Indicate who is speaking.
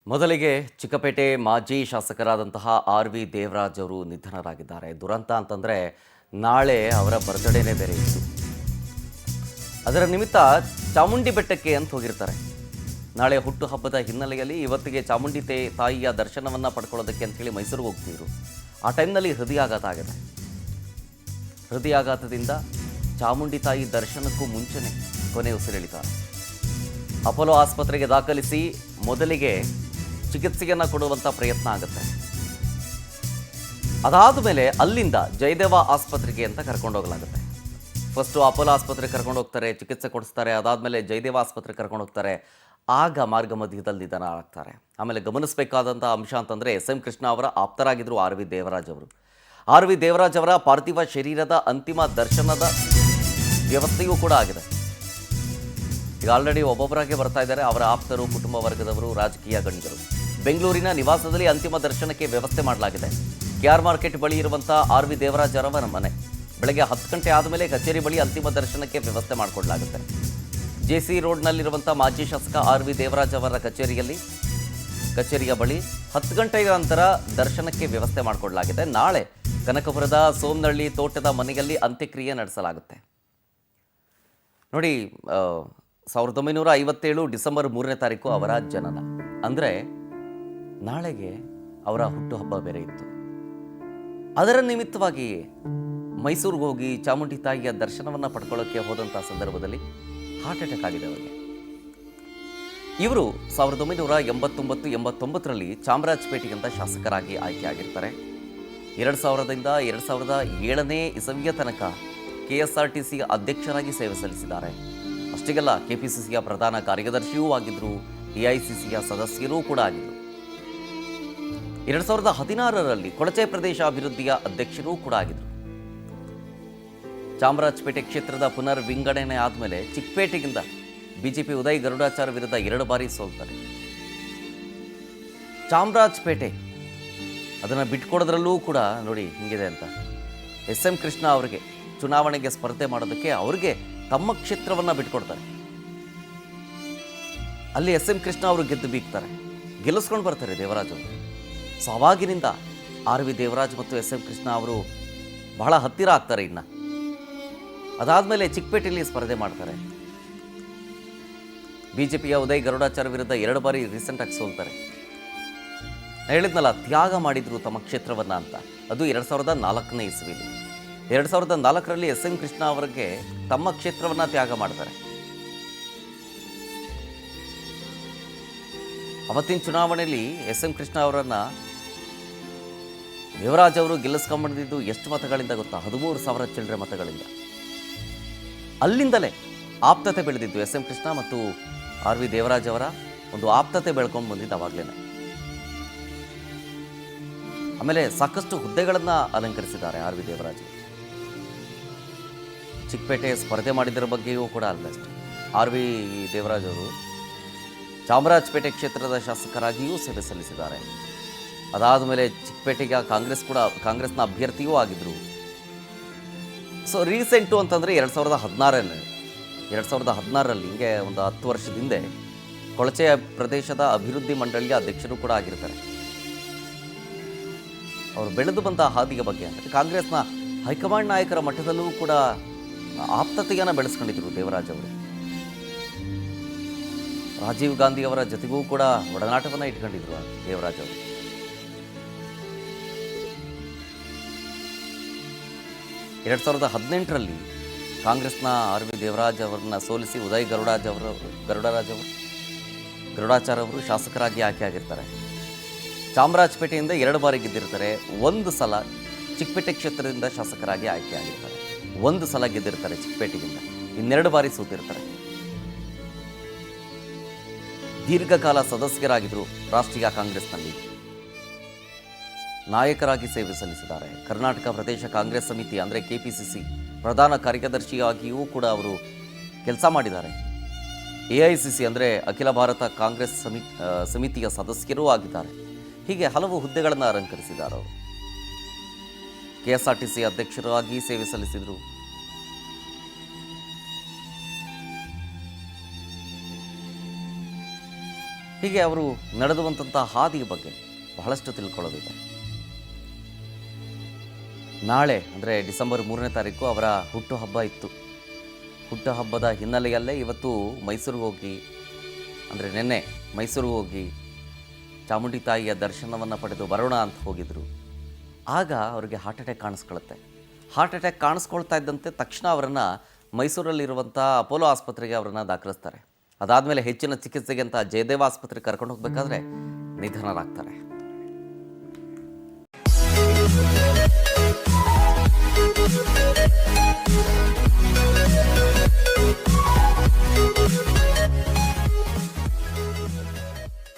Speaker 1: ಮೊದಲಿಗೆ ಚಿಕ್ಕಪೇಟೆ ಮಾಜಿ ಶಾಸಕರಾದಂತಹ ಆರ್.ವಿ. ದೇವರಾಜ್ ಅವರು ನಿಧನರಾಗಿದ್ದಾರೆ. ದುರಂತ ಅಂತಂದರೆ ನಾಳೆ ಅವರ ಬರ್ತ್ಡೇನೇ ಬೇರೆ ಇತ್ತು. ಅದರ ನಿಮಿತ್ತ ಚಾಮುಂಡಿ ಬೆಟ್ಟಕ್ಕೆ ಅಂತ ಹೋಗಿರ್ತಾರೆ. ನಾಳೆ ಹುಟ್ಟುಹಬ್ಬದ ಹಿನ್ನೆಲೆಯಲ್ಲಿ ಇವತ್ತಿಗೆ ಚಾಮುಂಡಿ ತಾಯಿಯ ದರ್ಶನವನ್ನು ಪಡ್ಕೊಳ್ಳೋದಕ್ಕೆ ಅಂಥೇಳಿ ಮೈಸೂರಿಗೆ ಹೋಗ್ತಿದ್ರು. ಆ ಟೈಮ್ನಲ್ಲಿ ಹೃದಯಾಘಾತ ಆಗಿದೆ. ಹೃದಯಾಘಾತದಿಂದ ಚಾಮುಂಡಿ ತಾಯಿ ದರ್ಶನಕ್ಕೂ ಮುಂಚೆನೇ ಕೊನೆ ಉಸಿರೆಳಿತಾರೆ. ಅಪೋಲೋ ಆಸ್ಪತ್ರೆಗೆ ದಾಖಲಿಸಿ ಮೊದಲಿಗೆ ಚಿಕಿತ್ಸೆಯನ್ನು ಕೊಡುವಂಥ ಪ್ರಯತ್ನ ಆಗುತ್ತೆ. ಅದಾದ ಮೇಲೆ ಅಲ್ಲಿಂದ ಜಯದೇವ ಆಸ್ಪತ್ರೆಗೆ ಅಂತ ಕರ್ಕೊಂಡೋಗಲಾಗುತ್ತೆ. ಫಸ್ಟು ಅಪೋಲೋ ಆಸ್ಪತ್ರೆಗೆ ಕರ್ಕೊಂಡು ಹೋಗ್ತಾರೆ, ಚಿಕಿತ್ಸೆ ಕೊಡಿಸ್ತಾರೆ. ಅದಾದಮೇಲೆ ಜಯದೇವ ಆಸ್ಪತ್ರೆಗೆ ಕರ್ಕೊಂಡು ಹೋಗ್ತಾರೆ. ಆಗ ಮಾರ್ಗ ಮಧ್ಯದಲ್ಲಿ ನಿಧನ ಆಗ್ತಾರೆ. ಆಮೇಲೆ ಗಮನಿಸಬೇಕಾದಂಥ ಅಂಶ ಅಂತಂದರೆ ಎಸ್.ಎಂ. ಕೃಷ್ಣ ಅವರ ಆಪ್ತರಾಗಿದ್ದರು ಆರ್.ವಿ. ದೇವರಾಜ್ ಅವರು. ಆರ್.ವಿ. ದೇವರಾಜ್ ಅವರ ಪಾರ್ಥಿವ ಶರೀರದ ಅಂತಿಮ ದರ್ಶನದ ವ್ಯವಸ್ಥೆಯೂ ಕೂಡ ಆಗಿದೆ. ಈಗ ಆಲ್ರೆಡಿ ಒಬ್ಬೊಬ್ಬರಾಗೆ ಬರ್ತಾ ಇದ್ದಾರೆ. ಅವರ ಆಪ್ತರು, ಕುಟುಂಬ ವರ್ಗದವರು, ರಾಜಕೀಯ ಗಣ್ಯರು. ಬೆಂಗಳೂರಿನ ನಿವಾಸದಲ್ಲಿ ಅಂತಿಮ ದರ್ಶನಕ್ಕೆ ವ್ಯವಸ್ಥೆ ಮಾಡಲಾಗಿದೆ. KR ಮಾರ್ಕೆಟ್ ಬಳಿ ಇರುವಂಥ ಆರ್.ವಿ. ದೇವರಾಜ್ ಅವರ ಮನೆ. ಬೆಳಗ್ಗೆ 10 ಗಂಟೆ ಆದಮೇಲೆ ಕಚೇರಿ ಬಳಿ ಅಂತಿಮ ದರ್ಶನಕ್ಕೆ ವ್ಯವಸ್ಥೆ ಮಾಡಿಕೊಡಲಾಗುತ್ತೆ. JC ರೋಡ್ನಲ್ಲಿರುವಂಥ ಮಾಜಿ ಶಾಸಕ ಆರ್.ವಿ. ದೇವರಾಜ್ ಅವರ ಕಚೇರಿಯ ಬಳಿ 10 ಗಂಟೆಯ ನಂತರ ದರ್ಶನಕ್ಕೆ ವ್ಯವಸ್ಥೆ ಮಾಡಿಕೊಡಲಾಗಿದೆ. ನಾಳೆ ಕನಕಪುರದ ಸೋಮನಹಳ್ಳಿ ತೋಟದ ಮನೆಯಲ್ಲಿ ಅಂತ್ಯಕ್ರಿಯೆ ನಡೆಸಲಾಗುತ್ತೆ. ನೋಡಿ, 1957 ಡಿಸೆಂಬರ್ 3ನೇ ತಾರೀಕು ಅವರ ಜನನ. ಅಂದರೆ ನಾಳೆಗೆ ಅವರ ಹುಟ್ಟುಹಬ್ಬ ಬೇರೆ ಇತ್ತು. ಅದರ ನಿಮಿತ್ತವಾಗಿ ಮೈಸೂರಿಗೆ ಹೋಗಿ ಚಾಮುಂಡಿ ತಾಯಿಯ ದರ್ಶನವನ್ನು ಪಡ್ಕೊಳ್ಳೋಕ್ಕೆ ಹೋದಂಥ ಸಂದರ್ಭದಲ್ಲಿ ಹಾರ್ಟ್ ಅಟ್ಯಾಕ್ ಆಗಿದೆ ಅವರಿಗೆ. ಇವರು 1989 ಚಾಮರಾಜಪೇಟೆಗಿಂತ ಶಾಸಕರಾಗಿ ಆಯ್ಕೆಯಾಗಿರ್ತಾರೆ. 2000ರಿಂದ 2007ನೇ ಇಸವಿಯ ತನಕ KSRTC ಅಧ್ಯಕ್ಷರಾಗಿ ಸೇವೆ ಸಲ್ಲಿಸಿದ್ದಾರೆ. ಅಷ್ಟಿಗೆಲ್ಲ KPCCಯ ಪ್ರಧಾನ ಕಾರ್ಯದರ್ಶಿಯೂ ಆಗಿದ್ದರು. AICCಯ ಸದಸ್ಯರೂ ಕೂಡ ಆಗಿದ್ದರು. 2016ರಲ್ಲಿ ಕೊಳಚೆ ಪ್ರದೇಶ ಅಭಿವೃದ್ಧಿಯ ಅಧ್ಯಕ್ಷರೂ ಕೂಡ ಆಗಿದ್ದರು. ಚಾಮರಾಜಪೇಟೆ ಕ್ಷೇತ್ರದ ಪುನರ್ ವಿಂಗಡಣೆ ಆದಮೇಲೆ ಚಿಕ್ಕಪೇಟೆಗಿಂದ BJP ಉದಯ್ ಗರುಡಾಚಾರ್ ವಿರುದ್ಧ 2 ಬಾರಿ ಸೋಲ್ತಾರೆ. ಚಾಮರಾಜಪೇಟೆ ಅದನ್ನು ಬಿಟ್ಕೊಡೋದ್ರಲ್ಲೂ ಕೂಡ ನೋಡಿ ಹಿಂಗಿದೆ ಅಂತ. ಎಸ್.ಎಂ. ಕೃಷ್ಣ ಅವರಿಗೆ ಚುನಾವಣೆಗೆ ಸ್ಪರ್ಧೆ ಮಾಡೋದಕ್ಕೆ ಅವ್ರಿಗೆ ತಮ್ಮ ಕ್ಷೇತ್ರವನ್ನು ಬಿಟ್ಕೊಡ್ತಾರೆ. ಅಲ್ಲಿ ಎಸ್.ಎಂ. ಕೃಷ್ಣ ಅವರು ಗೆದ್ದು ಬೀಗ್ತಾರೆ, ಗೆಲ್ಲಿಸ್ಕೊಂಡು ಬರ್ತಾರೆ ದೇವರಾಜ್ ಅವರು. ಸೊ ಅವಾಗಿನಿಂದ ಆರ್.ವಿ. ದೇವರಾಜ್ ಮತ್ತು ಎಸ್.ಎಂ. ಕೃಷ್ಣ ಅವರು ಬಹಳ ಹತ್ತಿರ ಆಗ್ತಾರೆ. ಇನ್ನು ಅದಾದಮೇಲೆ ಚಿಕ್ಕಪೇಟೆಯಲ್ಲಿ ಸ್ಪರ್ಧೆ ಮಾಡ್ತಾರೆ. BJPಯ ಉದಯ್ ಗರುಡಾಚಾರ್ ವಿರುದ್ಧ 2 ಬಾರಿ ರೀಸೆಂಟಾಗಿ ಸೋಲ್ತಾರೆ. ಹೇಳಿದ್ನಲ್ಲ, ತ್ಯಾಗ ಮಾಡಿದ್ರು ತಮ್ಮ ಕ್ಷೇತ್ರವನ್ನು ಅಂತ. ಅದು 2004ನೇ ಇಸ್ವಿಲಿ. 2004ರಲ್ಲಿ ಎಸ್.ಎಂ. ಕೃಷ್ಣ ಅವರಿಗೆ ತಮ್ಮ ಕ್ಷೇತ್ರವನ್ನು ತ್ಯಾಗ ಮಾಡ್ತಾರೆ. ಅವತ್ತಿನ ಚುನಾವಣೆಯಲ್ಲಿ ಎಸ್.ಎಂ. ಕೃಷ್ಣ ಅವರನ್ನು ದೇವರಾಜ್ ಅವರು ಗೆಲ್ಲಿಸ್ಕೊಂಡ್ಬಂದಿದ್ದು ಎಷ್ಟು ಮತಗಳಿಂದ ಗೊತ್ತಾ? 13,000 ಚಿಲ್ಲರೆ ಮತಗಳಿಂದ. ಅಲ್ಲಿಂದಲೇ ಆಪ್ತತೆ ಬೆಳೆದಿದ್ದು ಎಸ್.ಎಂ. ಕೃಷ್ಣ ಮತ್ತು ಆರ್.ವಿ. ದೇವರಾಜ್ ಅವರ ಒಂದು ಆಪ್ತತೆ ಬೆಳ್ಕೊಂಡು ಬಂದಿದ್ದು ಅವಾಗಲೇ. ಆಮೇಲೆ ಸಾಕಷ್ಟು ಹುದ್ದೆಗಳನ್ನು ಅಲಂಕರಿಸಿದ್ದಾರೆ ಆರ್.ವಿ. ದೇವರಾಜ್. ಚಿಕ್ಕಪೇಟೆ ಸ್ಪರ್ಧೆ ಮಾಡಿದ್ದರ ಬಗ್ಗೆಯೂ ಕೂಡ ಅಲ್ಲಷ್ಟೇ. ಆರ್.ವಿ. ದೇವರಾಜ್ ಅವರು ಚಾಮರಾಜಪೇಟೆ ಕ್ಷೇತ್ರದ ಶಾಸಕರಾಗಿಯೂ ಸೇವೆ ಸಲ್ಲಿಸಿದ್ದಾರೆ. ಅದಾದ ಮೇಲೆ ಚಿಕ್ಕಪೇಟೆಗೆ ಕಾಂಗ್ರೆಸ್ನ ಅಭ್ಯರ್ಥಿಯೂ ಆಗಿದ್ದರು. ಸೊ ರೀಸೆಂಟು ಅಂತಂದರೆ 2016ರಲ್ಲಿ ಹಿಂಗೆ ಒಂದು 10 ವರ್ಷದ ಹಿಂದೆ ಕೊಳಚೆ ಪ್ರದೇಶದ ಅಭಿವೃದ್ಧಿ ಮಂಡಳಿಯ ಅಧ್ಯಕ್ಷರು ಕೂಡ ಆಗಿರ್ತಾರೆ. ಅವರು ಬೆಳೆದು ಬಂದ ಹಾದಿಯ ಬಗ್ಗೆ ಅಂದರೆ ಕಾಂಗ್ರೆಸ್ನ ಹೈಕಮಾಂಡ್ ನಾಯಕರ ಮಟ್ಟದಲ್ಲೂ ಕೂಡ ಆಪ್ತತೆಯನ್ನು ಬೆಳೆಸ್ಕೊಂಡಿದ್ರು ದೇವರಾಜ್ ಅವರು. ರಾಜೀವ್ ಗಾಂಧಿ ಅವರ ಜೊತೆಗೂ ಕೂಡ ಒಡನಾಟವನ್ನು ಇಟ್ಕೊಂಡಿದ್ರು ದೇವರಾಜ್ ಅವರು. ಎರಡು 2018ರಲ್ಲಿ ಕಾಂಗ್ರೆಸ್ನ ಆರ್.ವಿ. ದೇವರಾಜ್ ಅವರನ್ನ ಸೋಲಿಸಿ ಉದಯ್ ಗರುಡಾಚಾರ್ ಅವರು ಶಾಸಕರಾಗಿ ಆಯ್ಕೆಯಾಗಿರ್ತಾರೆ. ಚಾಮರಾಜಪೇಟೆಯಿಂದ 2 ಬಾರಿ ಗೆದ್ದಿರ್ತಾರೆ. 1 ಸಲ ಚಿಕ್ಕಪೇಟೆ ಕ್ಷೇತ್ರದಿಂದ ಶಾಸಕರಾಗಿ ಆಯ್ಕೆಯಾಗಿರ್ತಾರೆ. 1 ಸಲ ಗೆದ್ದಿರ್ತಾರೆ ಚಿಕ್ಕಪೇಟೆಯಿಂದ, 2 ಬಾರಿ ಸೋತಿರ್ತಾರೆ. ದೀರ್ಘಕಾಲ ಸದಸ್ಯರಾಗಿದ್ದರು ರಾಷ್ಟ್ರೀಯ ಕಾಂಗ್ರೆಸ್ನಲ್ಲಿ. ನಾಯಕರಾಗಿ ಸೇವೆ ಸಲ್ಲಿಸಿದ್ದಾರೆ. ಕರ್ನಾಟಕ ಪ್ರದೇಶ ಕಾಂಗ್ರೆಸ್ ಸಮಿತಿ ಅಂದರೆ KPCC ಪ್ರಧಾನ ಕಾರ್ಯದರ್ಶಿಯಾಗಿಯೂ ಕೂಡ ಅವರು ಕೆಲಸ ಮಾಡಿದ್ದಾರೆ. AICC ಅಂದರೆ ಅಖಿಲ ಭಾರತ ಕಾಂಗ್ರೆಸ್ ಸಮಿತಿಯ ಸದಸ್ಯರೂ ಆಗಿದ್ದಾರೆ. ಹೀಗೆ ಹಲವು ಹುದ್ದೆಗಳನ್ನು ಅಲಂಕರಿಸಿದ್ದಾರೆ ಅವರು. KSRTC ಅಧ್ಯಕ್ಷರಾಗಿ ಸೇವೆ ಸಲ್ಲಿಸಿದರು. ಹೀಗೆ ಅವರು ನಡೆದುವಂಥ ಹಾದಿಯ ಬಗ್ಗೆ ಬಹಳಷ್ಟು ತಿಳ್ಕೊಳ್ಳೋದಿದೆ. ನಾಳೆ ಅಂದರೆ ಡಿಸೆಂಬರ್ 3ನೇ ತಾರೀಕು ಅವರ ಹುಟ್ಟುಹಬ್ಬ ಇತ್ತು. ಹುಟ್ಟುಹಬ್ಬದ ಹಿನ್ನೆಲೆಯಲ್ಲೇ ಇವತ್ತು ಮೈಸೂರಿಗೆ ಹೋಗಿ, ಅಂದರೆ ನಿನ್ನೆ ಮೈಸೂರಿಗೆ ಹೋಗಿ ಚಾಮುಂಡಿ ತಾಯಿಯ ದರ್ಶನವನ್ನು ಪಡೆದು ಬರೋಣ ಅಂತ ಹೋಗಿದ್ರು. ಆಗ ಅವರಿಗೆ ಹಾರ್ಟ್ ಅಟ್ಯಾಕ್ ಕಾಣಿಸ್ಕೊಳ್ಳುತ್ತೆ. ಹಾರ್ಟ್ ಅಟ್ಯಾಕ್ ಕಾಣಿಸ್ಕೊಳ್ತಾ ಇದ್ದಂತೆ ತಕ್ಷಣ ಅವರನ್ನು ಮೈಸೂರಲ್ಲಿರುವಂಥ ಅಪೋಲೋ ಆಸ್ಪತ್ರೆಗೆ ಅವರನ್ನು ದಾಖಲಿಸ್ತಾರೆ. ಅದಾದಮೇಲೆ ಹೆಚ್ಚಿನ ಚಿಕಿತ್ಸೆಗೆ ಅಂತ ಜಯದೇವ ಆಸ್ಪತ್ರೆಗೆ ಕರ್ಕೊಂಡು ಹೋಗಬೇಕಾದ್ರೆ ನಿಧನರಾಗ್ತಾರೆ.